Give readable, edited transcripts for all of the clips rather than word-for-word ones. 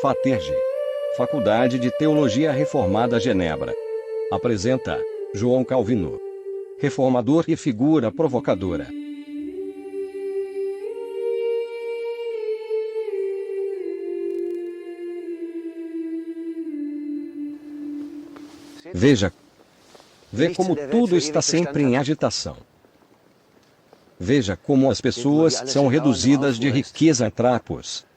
FATERJ. Faculdade de Teologia Reformada Genebra. Apresenta João Calvino. Reformador e figura provocadora. Vê como tudo está sempre em agitação. Veja como as pessoas são reduzidas de riqueza a trapos.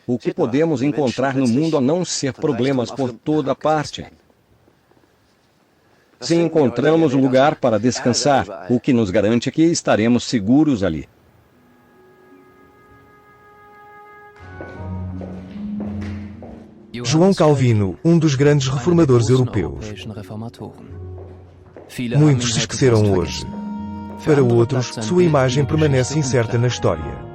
O que podemos encontrar no mundo a não ser problemas por toda parte? Se encontramos um lugar para descansar, o que nos garante que estaremos seguros ali? João Calvino, um dos grandes reformadores europeus. Muitos se esqueceram hoje. Para outros, sua imagem permanece incerta na história.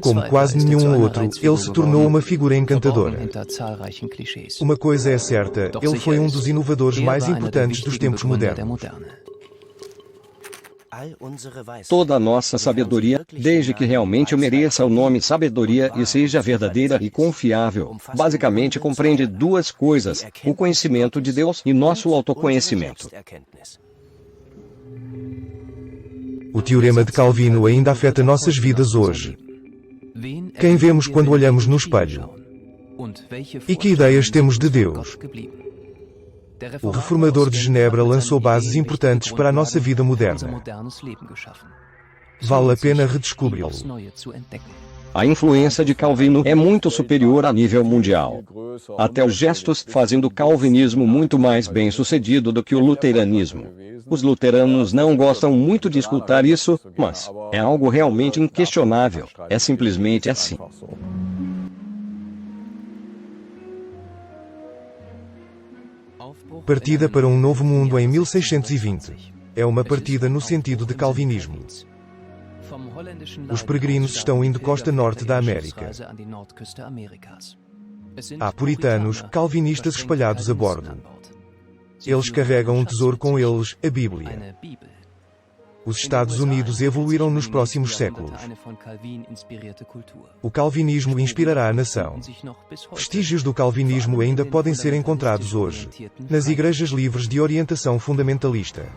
Como quase nenhum outro, ele se tornou uma figura encantadora. Uma coisa é certa, ele foi um dos inovadores mais importantes dos tempos modernos. Toda a nossa sabedoria, desde que realmente mereça o nome sabedoria e seja verdadeira e confiável, basicamente compreende duas coisas: o conhecimento de Deus e nosso autoconhecimento. O teorema de Calvino ainda afeta nossas vidas hoje. Quem vemos quando olhamos no espelho? E que ideias temos de Deus? O reformador de Genebra lançou bases importantes para a nossa vida moderna. Vale a pena redescobri-lo. A influência de Calvino é muito superior a nível mundial. Até os gestos fazem do calvinismo muito mais bem-sucedido do que o luteranismo. Os luteranos não gostam muito de escutar isso, mas é algo realmente inquestionável. É simplesmente assim. Partida para um novo mundo em 1620. É uma partida no sentido de calvinismo. Os peregrinos estão indo costa norte da América. Há puritanos, calvinistas espalhados a bordo. Eles carregam um tesouro com eles, a Bíblia. Os Estados Unidos evoluíram nos próximos séculos. O calvinismo inspirará a nação. Vestígios do calvinismo ainda podem ser encontrados hoje, nas igrejas livres de orientação fundamentalista.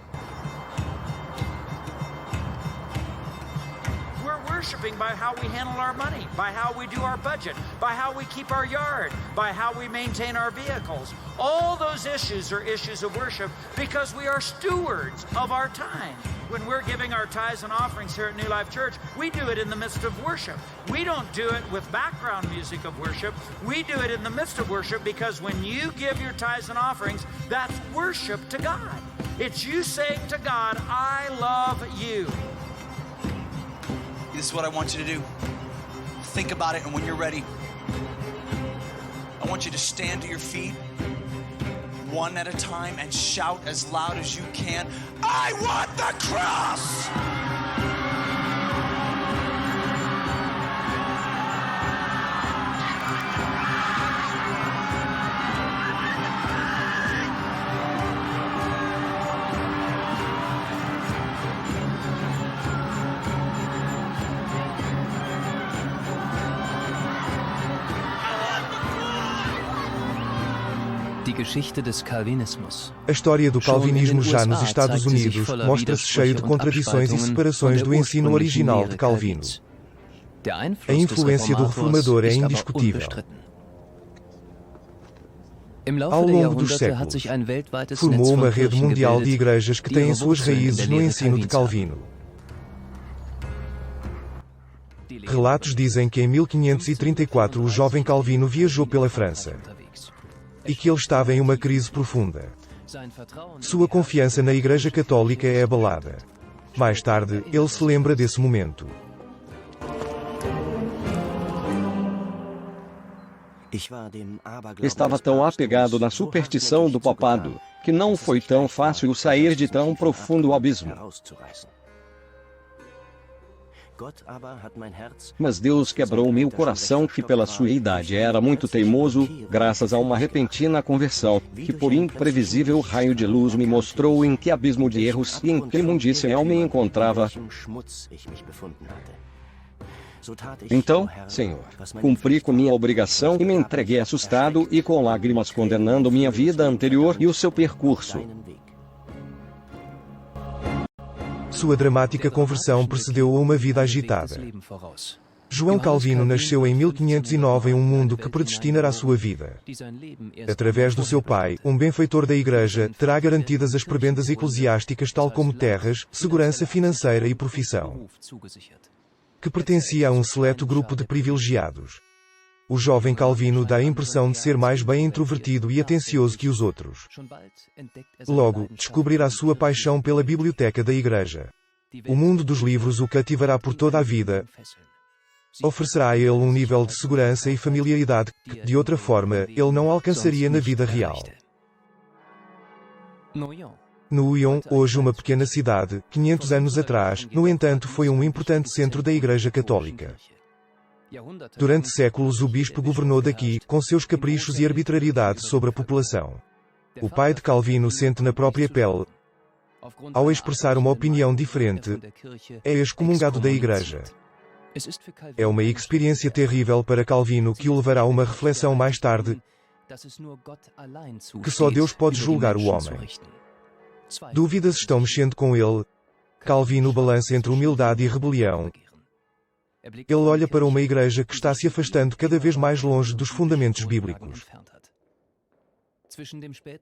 By how we handle our money, by how we do our budget, by how we keep our yard, by how we maintain our vehicles. All those issues are issues of worship because we are stewards of our time. When we're giving our tithes and offerings here at New Life Church, we do it in the midst of worship. We don't do it with background music of worship. We do it in the midst of worship because when you give your tithes and offerings, that's worship to God. It's you saying to God, I love you. This is what I want you to do. Think about it, and when you're ready, I want you to stand to your feet, one at a time, and shout as loud as you can, I want the cross! A história do calvinismo já nos Estados Unidos mostra-se cheio de contradições e separações do ensino original de Calvino. A influência do reformador é indiscutível. Ao longo dos séculos, formou uma rede mundial de igrejas que têm suas raízes no ensino de Calvino. Relatos dizem que em 1534 o jovem Calvino viajou pela França e que ele estava em uma crise profunda. Sua confiança na Igreja Católica é abalada. Mais tarde, ele se lembra desse momento. Estava tão apegado na superstição do papado, que não foi tão fácil sair de tão profundo abismo. Mas Deus quebrou meu coração, que pela sua idade era muito teimoso, graças a uma repentina conversão, que por imprevisível raio de luz me mostrou em que abismo de erros e em que imundícia eu me encontrava. Então, Senhor, cumpri com minha obrigação e me entreguei assustado e com lágrimas condenando minha vida anterior e o seu percurso. Sua dramática conversão precedeu a uma vida agitada. João Calvino nasceu em 1509 em um mundo que predestinara a sua vida. Através do seu pai, um benfeitor da Igreja, terá garantidas as prebendas eclesiásticas tal como terras, segurança financeira e profissão, que pertencia a um seleto grupo de privilegiados. O jovem Calvino dá a impressão de ser mais bem introvertido e atencioso que os outros. Logo, descobrirá sua paixão pela biblioteca da Igreja. O mundo dos livros o cativará por toda a vida. Oferecerá a ele um nível de segurança e familiaridade que, de outra forma, ele não alcançaria na vida real. Nouillon, hoje uma pequena cidade, 500 anos atrás, no entanto foi um importante centro da Igreja Católica. Durante séculos o bispo governou daqui, com seus caprichos e arbitrariedade sobre a população. O pai de Calvino sente na própria pele, ao expressar uma opinião diferente, é excomungado da Igreja. É uma experiência terrível para Calvino que o levará a uma reflexão mais tarde, que só Deus pode julgar o homem. Dúvidas estão mexendo com ele. Calvino balança entre humildade e rebelião. Ele olha para uma igreja que está se afastando cada vez mais longe dos fundamentos bíblicos.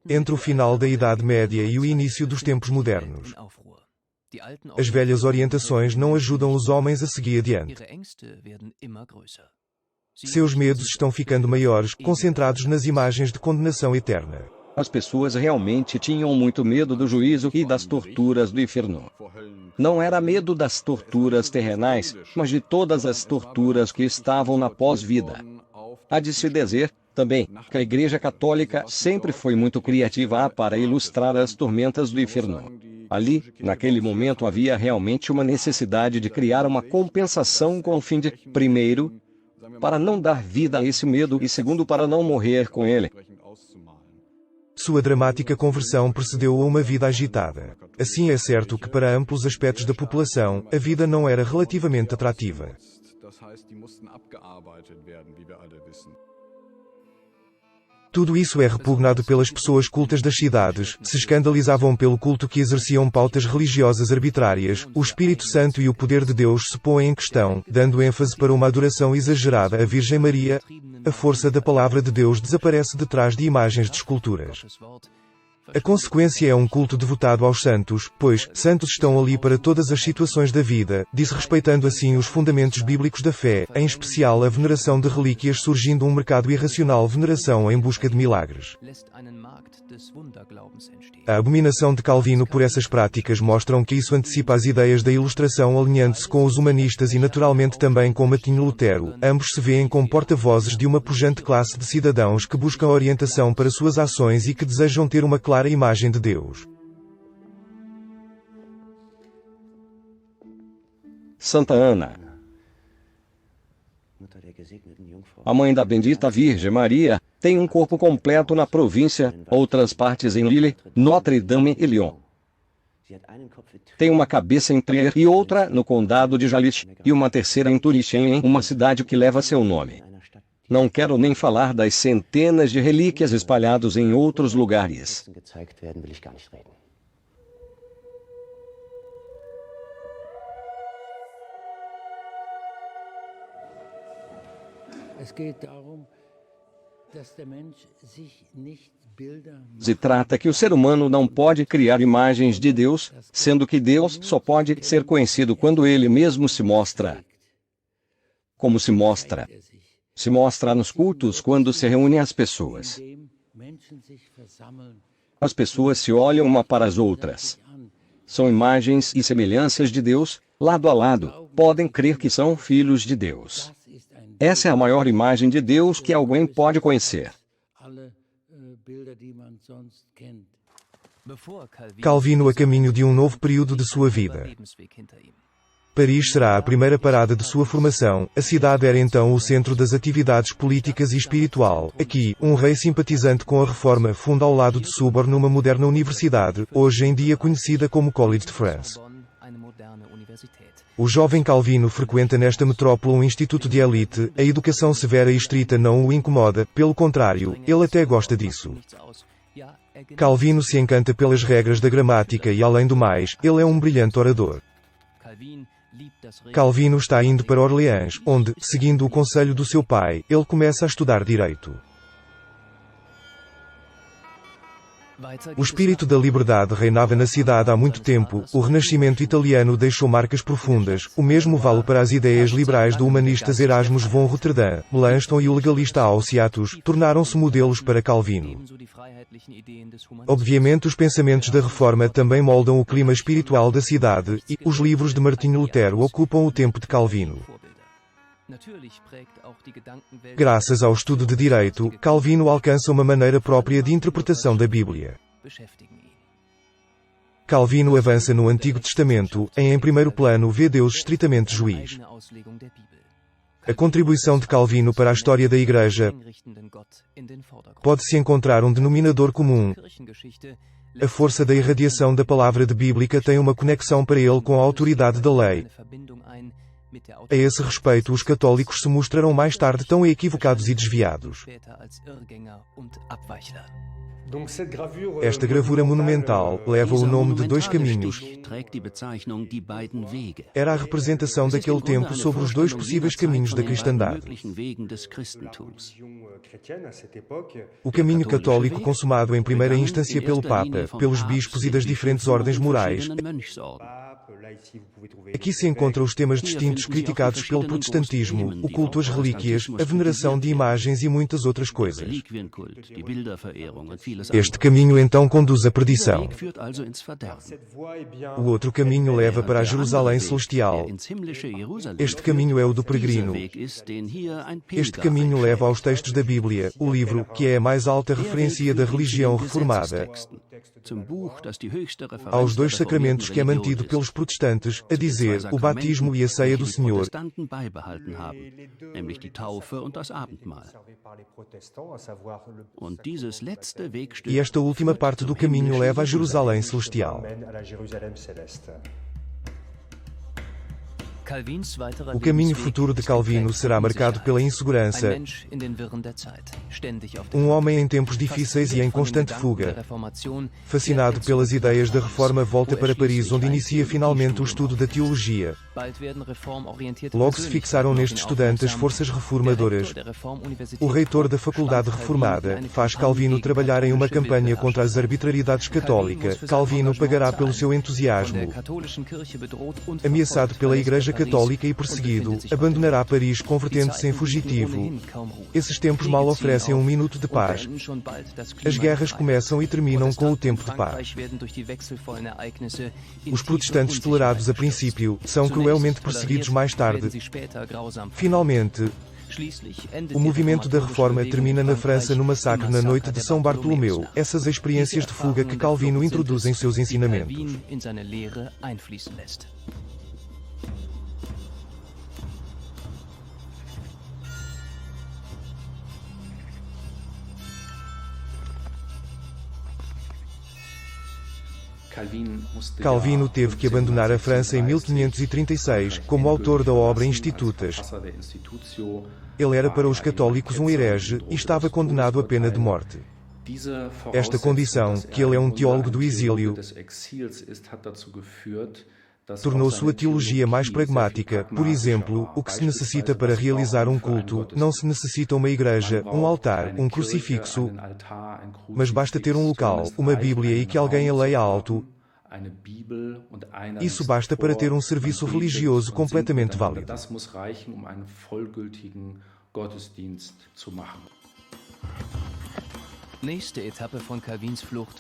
Entre o final da Idade Média e o início dos tempos modernos, as velhas orientações não ajudam os homens a seguir adiante. Seus medos estão ficando maiores, concentrados nas imagens de condenação eterna. As pessoas realmente tinham muito medo do juízo e das torturas do inferno. Não era medo das torturas terrenais, mas de todas as torturas que estavam na pós-vida. Há de se dizer, também, que a Igreja Católica sempre foi muito criativa para ilustrar as tormentas do inferno. Ali, naquele momento havia realmente uma necessidade de criar uma compensação com o fim de, primeiro, para não dar vida a esse medo e segundo, para não morrer com ele. Sua dramática conversão precedeu a uma vida agitada. Assim é certo que para amplos aspectos da população, a vida não era relativamente atrativa. Tudo isso é repugnado pelas pessoas cultas das cidades, se escandalizavam pelo culto que exerciam pautas religiosas arbitrárias, o Espírito Santo e o poder de Deus se põem em questão, dando ênfase para uma adoração exagerada à Virgem Maria. A força da palavra de Deus desaparece detrás de imagens de esculturas. A consequência é um culto devotado aos santos, pois, santos estão ali para todas as situações da vida, desrespeitando assim os fundamentos bíblicos da fé, em especial a veneração de relíquias, surgindo um mercado irracional veneração em busca de milagres. A abominação de Calvino por essas práticas mostram que isso antecipa as ideias da Ilustração, alinhando-se com os humanistas e naturalmente também com Martinho Lutero. Ambos se veem como porta-vozes de uma pujante classe de cidadãos que buscam orientação para suas ações e que desejam ter uma clara imagem de Deus. Santa Ana, a mãe da bendita Virgem Maria, tem um corpo completo na província, outras partes em Lille, Notre-Dame e Lyon. Tem uma cabeça em Trier e outra no condado de Jalit, e uma terceira em Turichen, uma cidade que leva seu nome. Não quero nem falar das centenas de relíquias espalhadas em outros lugares. Se trata que o ser humano não pode criar imagens de Deus, sendo que Deus só pode ser conhecido quando Ele mesmo se mostra. Como se mostra? Se mostra nos cultos quando se reúnem as pessoas. As pessoas se olham uma para as outras. São imagens e semelhanças de Deus, lado a lado, podem crer que são filhos de Deus. Essa é a maior imagem de Deus que alguém pode conhecer. Calvino a caminho de um novo período de sua vida. Paris será a primeira parada de sua formação. A cidade era então o centro das atividades políticas e espiritual. Aqui, um rei simpatizante com a reforma funda ao lado de Sorbonne uma moderna universidade, hoje em dia conhecida como Collège de France. O jovem Calvino frequenta nesta metrópole um instituto de elite, a educação severa e estrita não o incomoda, pelo contrário, ele até gosta disso. Calvino se encanta pelas regras da gramática e, além do mais, ele é um brilhante orador. Calvino está indo para Orleans, onde, seguindo o conselho do seu pai, ele começa a estudar direito. O espírito da liberdade reinava na cidade há muito tempo, o renascimento italiano deixou marcas profundas, o mesmo vale para as ideias liberais do humanista Erasmus von Rotterdam, Melanchthon e o legalista Alciatus, tornaram-se modelos para Calvino. Obviamente os pensamentos da Reforma também moldam o clima espiritual da cidade, e os livros de Martinho Lutero ocupam o tempo de Calvino. Graças ao estudo de direito, Calvino alcança uma maneira própria de interpretação da Bíblia. Calvino avança no Antigo Testamento, em primeiro plano vê Deus estritamente juiz. A contribuição de Calvino para a história da Igreja pode-se encontrar um denominador comum. A força da irradiação da palavra de bíblica tem uma conexão para ele com a autoridade da lei. A esse respeito os católicos se mostrarão mais tarde tão equivocados e desviados. Esta gravura monumental leva o nome de dois caminhos. Era a representação daquele tempo sobre os dois possíveis caminhos da cristandade. O caminho católico consumado em primeira instância pelo Papa, pelos bispos e das diferentes ordens morais. Aqui se encontram os temas distintos criticados pelo protestantismo, o culto às relíquias, a veneração de imagens e muitas outras coisas. Este caminho então conduz à perdição. O outro caminho leva para a Jerusalém Celestial. Este caminho é o do peregrino. Este caminho leva aos textos da Bíblia, o livro, que é a mais alta referência da religião reformada. Aos dois sacramentos que é mantido pelos protestantes, a dizer, o batismo e a ceia do Senhor. E esta última parte do caminho leva a Jerusalém Celestial. O caminho futuro de Calvino será marcado pela insegurança. Um homem em tempos difíceis e em constante fuga. Fascinado pelas ideias da Reforma, volta para Paris, onde inicia finalmente o estudo da teologia. Logo se fixaram neste estudante as forças reformadoras. O reitor da Faculdade Reformada faz Calvino trabalhar em uma campanha contra as arbitrariedades católicas. Calvino pagará pelo seu entusiasmo. Ameaçado pela Igreja Católica e perseguido, abandonará Paris convertendo-se em fugitivo. Esses tempos mal oferecem um minuto de paz. As guerras começam e terminam com o tempo de paz. Os protestantes tolerados a princípio, são cruelmente perseguidos mais tarde. Finalmente, o movimento da Reforma termina na França no massacre na noite de São Bartolomeu. Essas experiências de fuga que Calvino introduz em seus ensinamentos. Calvino teve que abandonar a França em 1536, como autor da obra Institutas. Ele era para os católicos um herege, e estava condenado à pena de morte. Esta condição, que ele é um teólogo do exílio, tornou sua teologia mais pragmática. Por exemplo, o que se necessita para realizar um culto, não se necessita uma igreja, um altar, um crucifixo, mas basta ter um local, uma Bíblia e que alguém a leia alto. Isso basta para ter um serviço religioso completamente válido.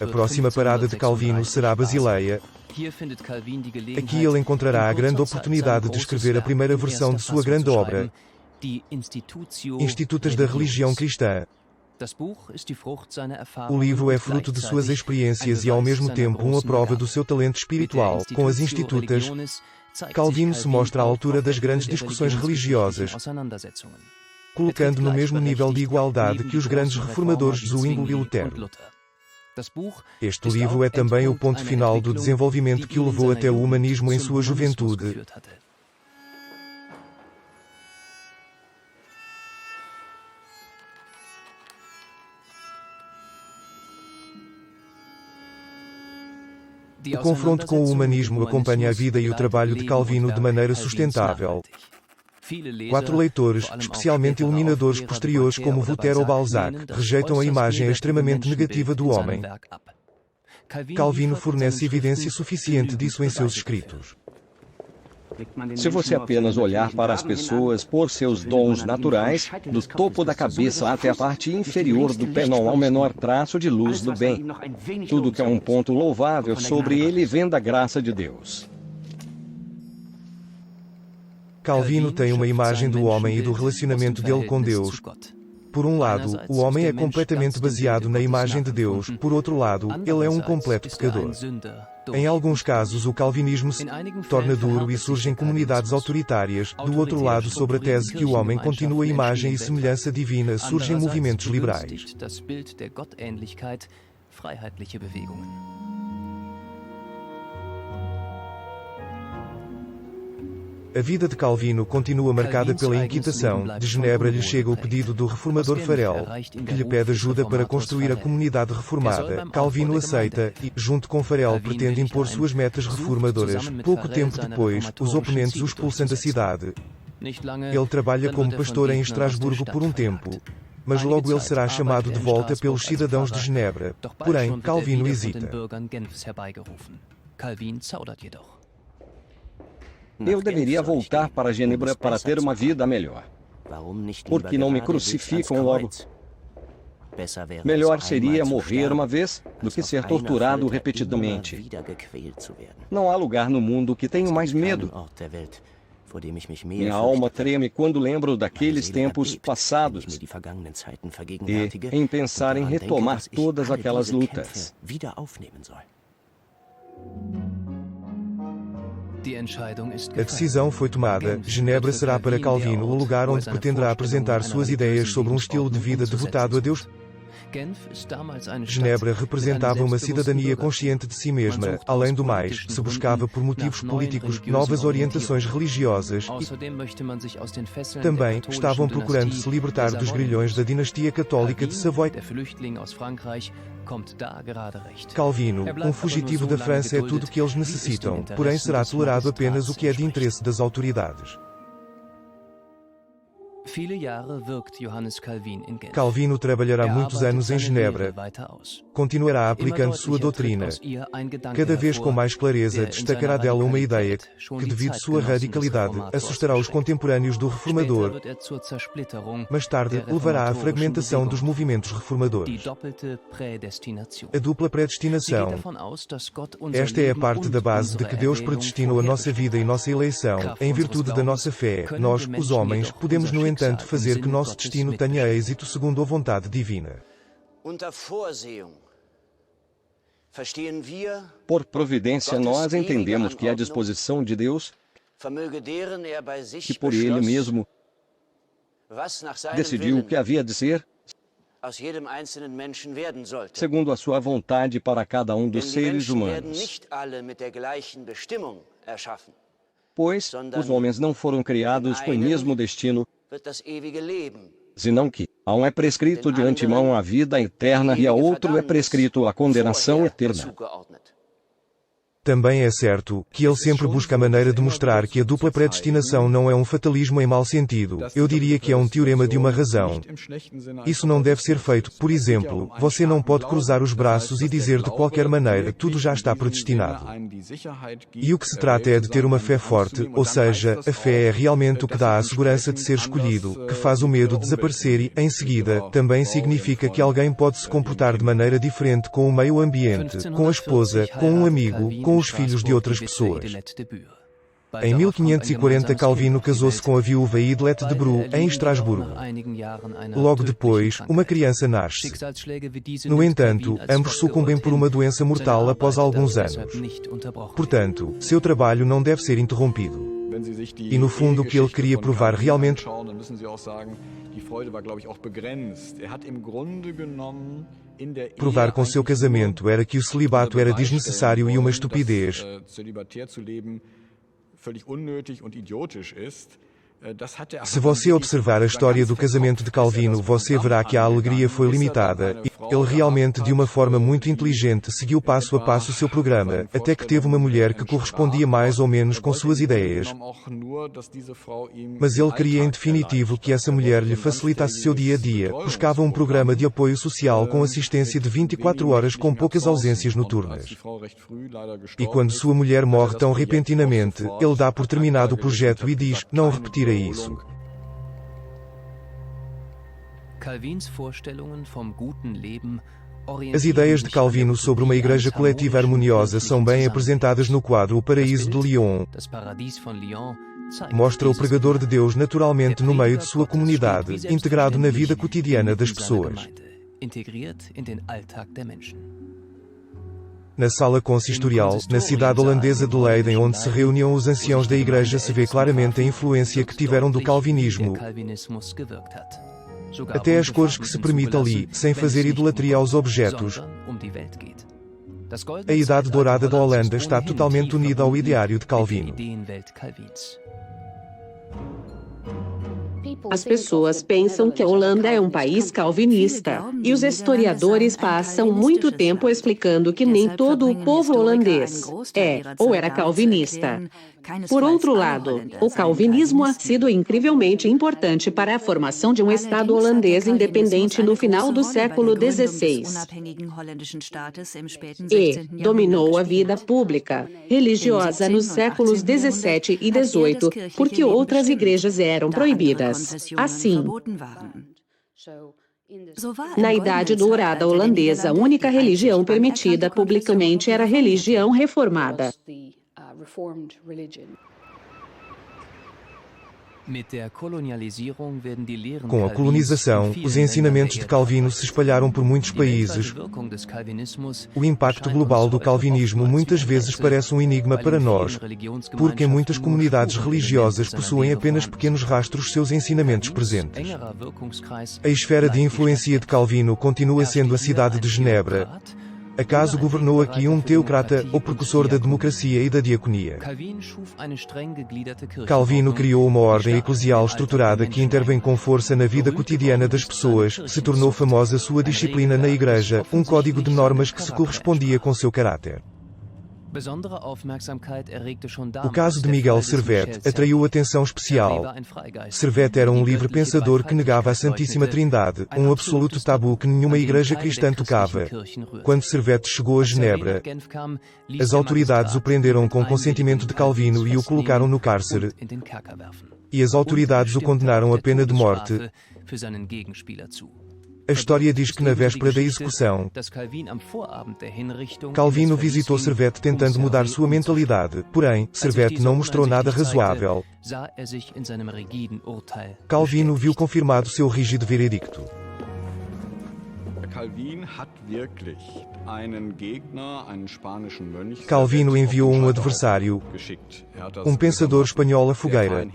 A próxima parada de Calvino será Basileia. Aqui ele encontrará a grande oportunidade de escrever a primeira versão de sua grande obra, Institutas da Religião Cristã. O livro é fruto de suas experiências e ao mesmo tempo uma prova do seu talento espiritual. Com as Institutas, Calvino se mostra à altura das grandes discussões religiosas, colocando no mesmo nível de igualdade que os grandes reformadores Zwingli e Lutero. Este livro é também o ponto final do desenvolvimento que o levou até o humanismo em sua juventude. O confronto com o humanismo acompanha a vida e o trabalho de Calvino de maneira sustentável. 4 leitores, especialmente iluminadores posteriores como Voltaire ou Balzac, rejeitam a imagem extremamente negativa do homem. Calvino fornece evidência suficiente disso em seus escritos. Se você apenas olhar para as pessoas por seus dons naturais, do topo da cabeça até a parte inferior do pé não há o menor traço de luz do bem. Tudo que é um ponto louvável sobre ele vem da graça de Deus. Calvino tem uma imagem do homem e do relacionamento dele com Deus. Por um lado, o homem é completamente baseado na imagem de Deus, por outro lado, ele é um completo pecador. Em alguns casos o calvinismo se torna duro e surgem comunidades autoritárias, do outro lado sobre a tese que o homem continua a imagem e semelhança divina surgem movimentos liberais. A vida de Calvino continua marcada pela inquietação. De Genebra lhe chega o pedido do reformador Farel, que lhe pede ajuda para construir a comunidade reformada. Calvino aceita e, junto com Farel, pretende impor suas metas reformadoras. Pouco tempo depois, os oponentes o expulsam da cidade. Ele trabalha como pastor em Estrasburgo por um tempo, mas logo ele será chamado de volta pelos cidadãos de Genebra. Porém, Calvino hesita. Eu deveria voltar para Genebra para ter uma vida melhor. Por que não me crucificam logo? Melhor seria morrer uma vez do que ser torturado repetidamente. Não há lugar no mundo que tenha mais medo. Minha alma treme quando lembro daqueles tempos passados e em pensar em retomar todas aquelas lutas. A decisão foi tomada. Genebra será para Calvino o lugar onde pretenderá apresentar suas ideias sobre um estilo de vida devotado a Deus. Genebra representava uma cidadania consciente de si mesma. Além do mais, se buscava por motivos políticos novas orientações religiosas e também estavam procurando se libertar dos grilhões da dinastia católica de Savoy. Calvino, um fugitivo da França, é tudo o que eles necessitam, porém será tolerado apenas o que é de interesse das autoridades. Calvino trabalhará muitos anos em Genebra. Continuará aplicando sua doutrina. Cada vez com mais clareza destacará dela uma ideia que, devido sua radicalidade, assustará os contemporâneos do reformador. Mais tarde, levará à fragmentação dos movimentos reformadores. A dupla predestinação. Esta é a parte da base de que Deus predestinou a nossa vida e nossa eleição, em virtude da nossa fé. Nós, os homens, podemos, no entanto, fazer que nosso destino tenha êxito segundo a vontade divina. Por providência, nós entendemos que a disposição de Deus, que por Ele mesmo decidiu o que havia de ser, segundo a sua vontade para cada um dos seres humanos. Pois os homens não foram criados com o mesmo destino, senão que a um é prescrito de antemão a vida eterna e a outro é prescrito a condenação eterna. Também é certo que ele sempre busca a maneira de mostrar que a dupla predestinação não é um fatalismo em mau sentido. Eu diria que é um teorema de uma razão. Isso não deve ser feito. Por exemplo, você não pode cruzar os braços e dizer de qualquer maneira tudo já está predestinado. E o que se trata é de ter uma fé forte, ou seja, a fé é realmente o que dá a segurança de ser escolhido, que faz o medo desaparecer e, em seguida, também significa que alguém pode se comportar de maneira diferente com o meio ambiente, com a esposa, com um amigo, com os filhos de outras pessoas. Em 1540 Calvino casou-se com a viúva Idelette de Bru, em Estrasburgo. Logo depois, uma criança nasce. No entanto, ambos sucumbem por uma doença mortal após alguns anos. Portanto, seu trabalho não deve ser interrompido. E no fundo o que ele queria provar realmente provar com seu casamento era que o celibato era desnecessário e uma estupidez. Se você observar a história do casamento de Calvino, você verá que a alegria foi limitada, Ele realmente, de uma forma muito inteligente, seguiu passo a passo seu programa, até que teve uma mulher que correspondia mais ou menos com suas ideias. Mas ele queria em definitivo que essa mulher lhe facilitasse seu dia a dia, buscava um programa de apoio social com assistência de 24 horas com poucas ausências noturnas. E quando sua mulher morre tão repentinamente, ele dá por terminado o projeto e diz, não repetirei isso. As ideias de Calvino sobre uma igreja coletiva harmoniosa são bem apresentadas no quadro O Paraíso de Lyon. Mostra o pregador de Deus naturalmente no meio de sua comunidade, integrado na vida cotidiana das pessoas. Na sala consistorial, na cidade holandesa de Leiden, onde se reuniam os anciãos da igreja, se vê claramente a influência que tiveram do calvinismo. Até as cores que se permite ali, sem fazer idolatria aos objetos. A Idade Dourada da Holanda está totalmente unida ao ideário de Calvino. As pessoas pensam que a Holanda é um país calvinista, e os historiadores passam muito tempo explicando que nem todo o povo holandês é ou era calvinista. Por outro lado, o calvinismo ha sido incrivelmente importante para a formação de um Estado holandês independente no final do século XVI. E dominou a vida pública, religiosa nos séculos XVII e XVIII, porque outras igrejas eram proibidas. Assim, na Idade Dourada holandesa, a única religião permitida publicamente era a religião reformada. Com a colonização, os ensinamentos de Calvino se espalharam por muitos países. O impacto global do calvinismo muitas vezes parece um enigma para nós, porque em muitas comunidades religiosas possuem apenas pequenos rastros seus ensinamentos presentes. A esfera de influência de Calvino continua sendo a cidade de Genebra. Acaso governou aqui um teocrata, ou precursor da democracia e da diaconia? Calvino criou uma ordem eclesial estruturada que intervém com força na vida cotidiana das pessoas, se tornou famosa sua disciplina na igreja, um código de normas que se correspondia com seu caráter. O caso de Miguel Servet atraiu atenção especial. Servet era um livre pensador que negava a Santíssima Trindade, um absoluto tabu que nenhuma igreja cristã tocava. Quando Servet chegou a Genebra, as autoridades o prenderam com consentimento de Calvino e o colocaram no cárcere. E as autoridades o condenaram à pena de morte. A história diz que na véspera da execução, Calvino visitou Servet tentando mudar sua mentalidade, porém, Servet não mostrou nada razoável. Calvino viu confirmado seu rígido veredicto. Calvino enviou um adversário, um pensador espanhol à fogueira.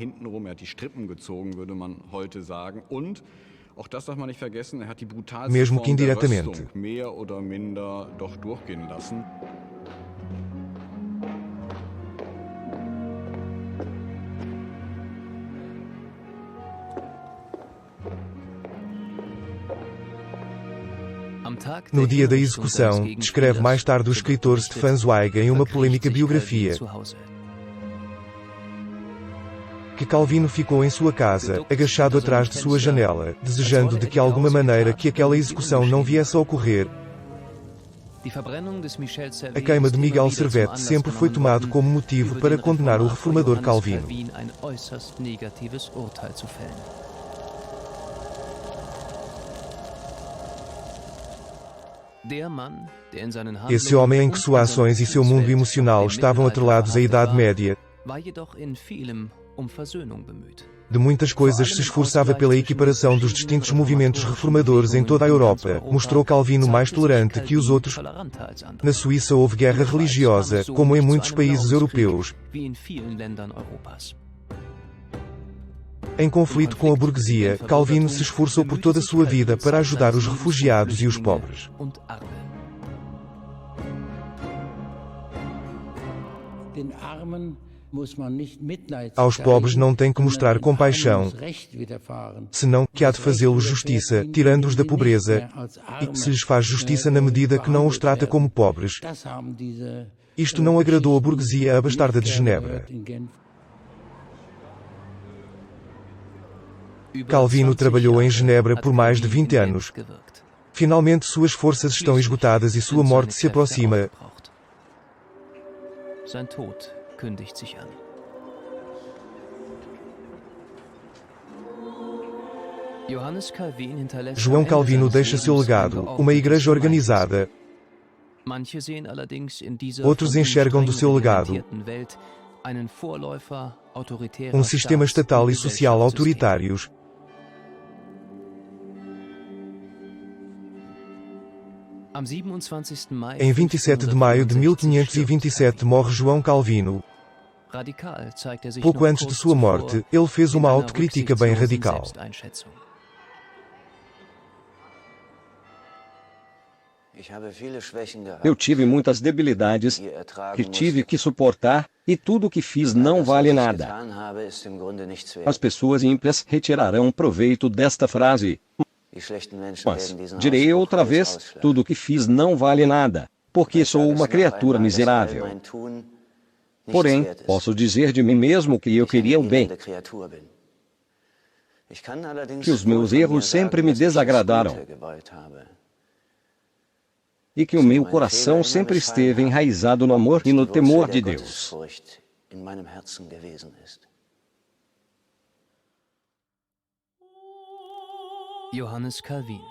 Mesmo que indiretamente. No dia da execução, descreve mais tarde o escritor Stefan Zweig em uma polêmica biografia, que Calvino ficou em sua casa, agachado atrás de sua janela, desejando de que alguma maneira que aquela execução não viesse a ocorrer. A queima de Miguel Servet sempre foi tomado como motivo para condenar o reformador Calvino. Esse homem em que suas ações e seu mundo emocional estavam atrelados à Idade Média, de muitas coisas se esforçava pela equiparação dos distintos movimentos reformadores em toda a Europa, mostrou Calvino mais tolerante que os outros. Na Suíça houve guerra religiosa, como em muitos países europeus. Em conflito com a burguesia, Calvino se esforçou por toda a sua vida para ajudar os refugiados e os pobres. Aos pobres não tem que mostrar compaixão, senão que há de fazê-los justiça, tirando-os da pobreza, e se lhes faz justiça na medida que não os trata como pobres. Isto não agradou a burguesia abastarda de Genebra. Calvino trabalhou em Genebra por mais de 20 anos. Finalmente suas forças estão esgotadas e sua morte se aproxima. João Calvino deixa seu legado, uma igreja organizada. Outros enxergam do seu legado um sistema estatal e social autoritários. Em 27 de maio de 1527 morre João Calvino. Pouco antes de sua morte, ele fez uma autocrítica bem radical. Eu tive muitas debilidades que tive que suportar, e tudo o que fiz não vale nada. As pessoas ímpias retirarão proveito desta frase. Mas, direi outra vez, tudo o que fiz não vale nada, porque sou uma criatura miserável. Porém, posso dizer de mim mesmo que eu queria o bem. Que os meus erros sempre me desagradaram. E que o meu coração sempre esteve enraizado no amor e no temor de Deus. Johannes Calvin.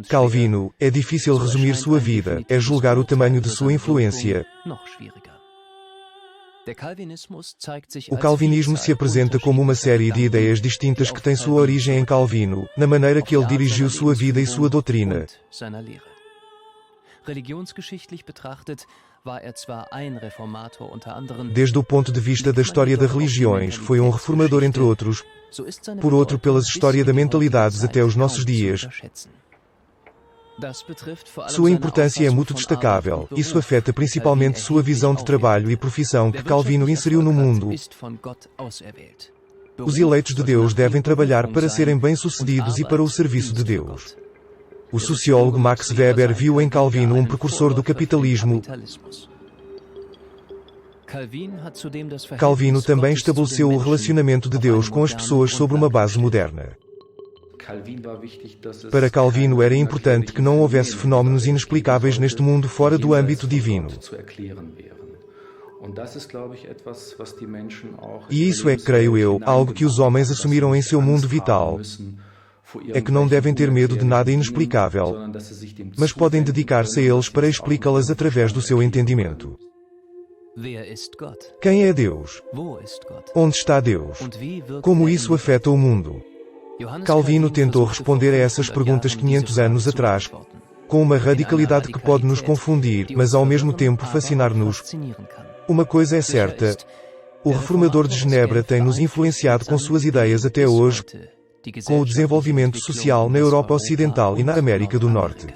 Calvino, é difícil resumir sua vida, é julgar o tamanho de sua influência. O calvinismo se apresenta como uma série de ideias distintas que têm sua origem em Calvino, na maneira que ele dirigiu sua vida e sua doutrina. Desde o ponto de vista da história das religiões, foi um reformador entre outros, por outro pelas histórias da mentalidades até os nossos dias. Sua importância é muito destacável. Isso afeta principalmente sua visão de trabalho e profissão que Calvino inseriu no mundo. Os eleitos de Deus devem trabalhar para serem bem-sucedidos e para o serviço de Deus. O sociólogo Max Weber viu em Calvino um precursor do capitalismo. Calvino também estabeleceu o relacionamento de Deus com as pessoas sobre uma base moderna. Para Calvino era importante que não houvesse fenómenos inexplicáveis neste mundo fora do âmbito divino. E isso é, creio eu, algo que os homens assumiram em seu mundo vital. É que não devem ter medo de nada inexplicável, mas podem dedicar-se a eles para explicá-las através do seu entendimento. Quem é Deus? Onde está Deus? Como isso afeta o mundo? Calvino tentou responder a essas perguntas 500 anos atrás, com uma radicalidade que pode nos confundir, mas ao mesmo tempo fascinar-nos. Uma coisa é certa: o reformador de Genebra tem nos influenciado com suas ideias até hoje, com o desenvolvimento social na Europa Ocidental e na América do Norte.